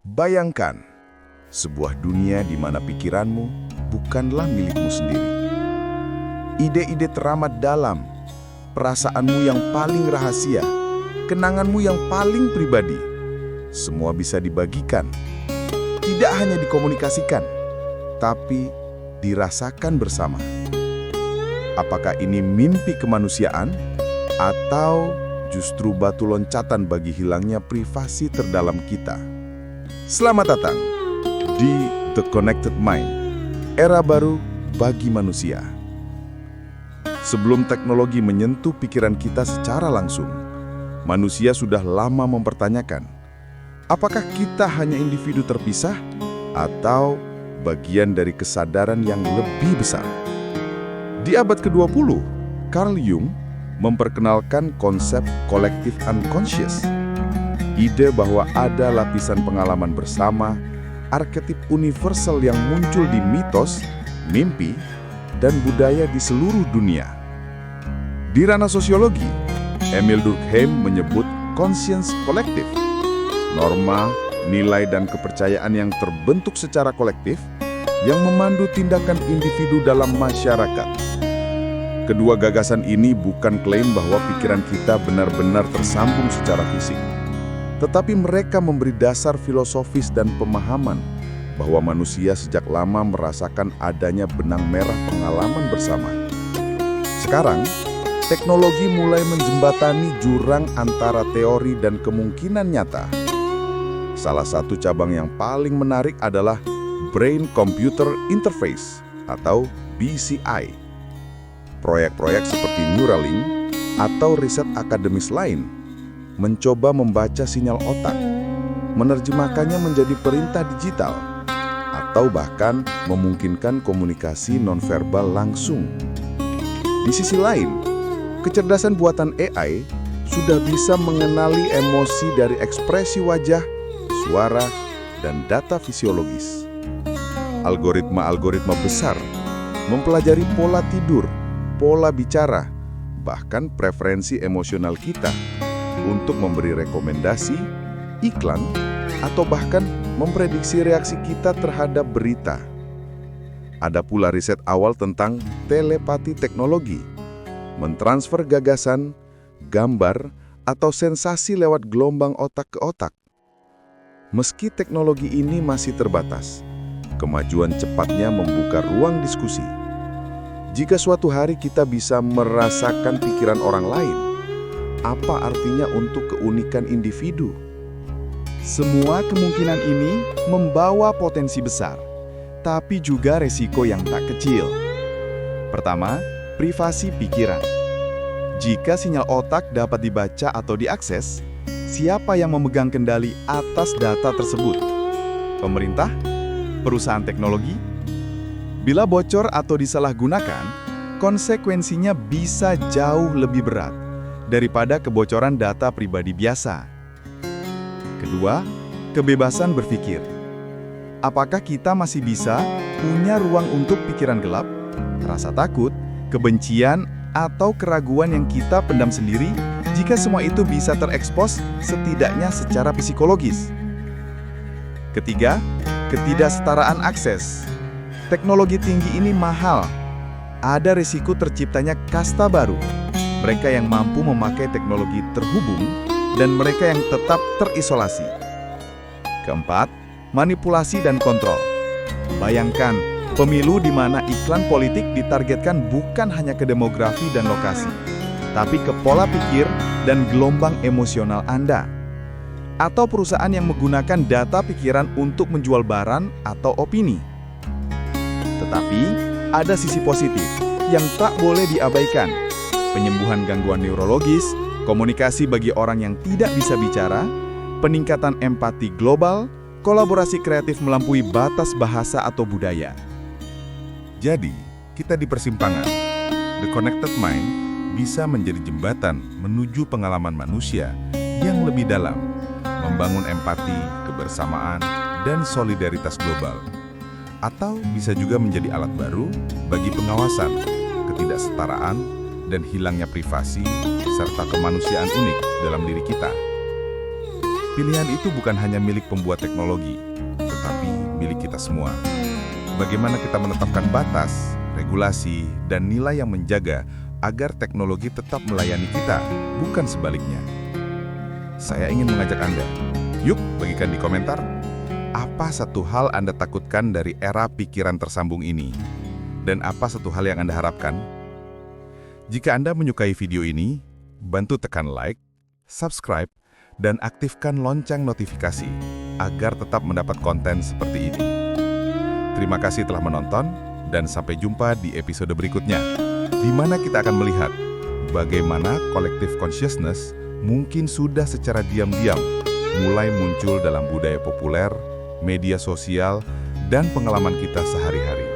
Bayangkan, sebuah dunia di mana pikiranmu bukanlah milikmu sendiri. Ide-ide teramat dalam, perasaanmu yang paling rahasia, kenanganmu yang paling pribadi, semua bisa dibagikan. Tidak hanya dikomunikasikan, tapi dirasakan bersama. Apakah ini mimpi kemanusiaan atau justru batu loncatan bagi hilangnya privasi terdalam kita? Selamat datang di The Connected Mind, era baru bagi manusia. Sebelum teknologi menyentuh pikiran kita secara langsung, manusia sudah lama mempertanyakan, apakah kita hanya individu terpisah atau bagian dari kesadaran yang lebih besar? Di abad ke-20, Carl Jung memperkenalkan konsep collective unconscious. Ide bahwa ada lapisan pengalaman bersama, arketip universal yang muncul di mitos, mimpi, dan budaya di seluruh dunia. Di ranah sosiologi, Emil Durkheim menyebut conscience kolektif. Norma, nilai, dan kepercayaan yang terbentuk secara kolektif yang memandu tindakan individu dalam masyarakat. Kedua gagasan ini bukan klaim bahwa pikiran kita benar-benar tersambung secara fisik, tetapi mereka memberi dasar filosofis dan pemahaman bahwa manusia sejak lama merasakan adanya benang merah pengalaman bersama. Sekarang, teknologi mulai menjembatani jurang antara teori dan kemungkinan nyata. Salah satu cabang yang paling menarik adalah Brain Computer Interface atau BCI. Proyek-proyek seperti Neuralink atau riset akademis lain mencoba membaca sinyal otak, menerjemahkannya menjadi perintah digital, atau bahkan memungkinkan komunikasi nonverbal langsung. Di sisi lain, kecerdasan buatan AI sudah bisa mengenali emosi dari ekspresi wajah, suara, dan data fisiologis. Algoritma-algoritma besar mempelajari pola tidur, pola bicara, bahkan preferensi emosional kita untuk memberi rekomendasi, iklan, atau bahkan memprediksi reaksi kita terhadap berita. Ada pula riset awal tentang telepati teknologi, mentransfer gagasan, gambar, atau sensasi lewat gelombang otak ke otak. Meski teknologi ini masih terbatas, kemajuan cepatnya membuka ruang diskusi. Jika suatu hari kita bisa merasakan pikiran orang lain, apa artinya untuk keunikan individu? Semua kemungkinan ini membawa potensi besar, tapi juga resiko yang tak kecil. Pertama, privasi pikiran. Jika sinyal otak dapat dibaca atau diakses, siapa yang memegang kendali atas data tersebut? Pemerintah? Perusahaan teknologi? Bila bocor atau disalahgunakan, konsekuensinya bisa jauh lebih berat daripada kebocoran data pribadi biasa. Kedua, kebebasan berpikir. Apakah kita masih bisa punya ruang untuk pikiran gelap, rasa takut, kebencian, atau keraguan yang kita pendam sendiri jika semua itu bisa terekspos setidaknya secara psikologis? Ketiga, ketidaksetaraan akses. Teknologi tinggi ini mahal. Ada risiko terciptanya kasta baru. Mereka yang mampu memakai teknologi terhubung dan mereka yang tetap terisolasi. Keempat, manipulasi dan kontrol. Bayangkan, pemilu di mana iklan politik ditargetkan bukan hanya ke demografi dan lokasi, tapi ke pola pikir dan gelombang emosional Anda. Atau perusahaan yang menggunakan data pikiran untuk menjual barang atau opini. Tetapi, ada sisi positif yang tak boleh diabaikan. Penyembuhan gangguan neurologis, komunikasi bagi orang yang tidak bisa bicara, peningkatan empati global, kolaborasi kreatif melampaui batas bahasa atau budaya. Jadi, kita di persimpangan. The Connected Mind bisa menjadi jembatan menuju pengalaman manusia yang lebih dalam, membangun empati, kebersamaan, dan solidaritas global. Atau bisa juga menjadi alat baru bagi pengawasan, ketidaksetaraan, dan hilangnya privasi, serta kemanusiaan unik dalam diri kita. Pilihan itu bukan hanya milik pembuat teknologi, tetapi milik kita semua. Bagaimana kita menetapkan batas, regulasi, dan nilai yang menjaga agar teknologi tetap melayani kita, bukan sebaliknya. Saya ingin mengajak Anda, yuk bagikan di komentar, apa satu hal Anda takutkan dari era pikiran tersambung ini? Dan apa satu hal yang Anda harapkan? Jika Anda menyukai video ini, bantu tekan like, subscribe, dan aktifkan lonceng notifikasi agar tetap mendapat konten seperti ini. Terima kasih telah menonton, dan sampai jumpa di episode berikutnya, di mana kita akan melihat bagaimana collective consciousness mungkin sudah secara diam-diam mulai muncul dalam budaya populer, media sosial, dan pengalaman kita sehari-hari.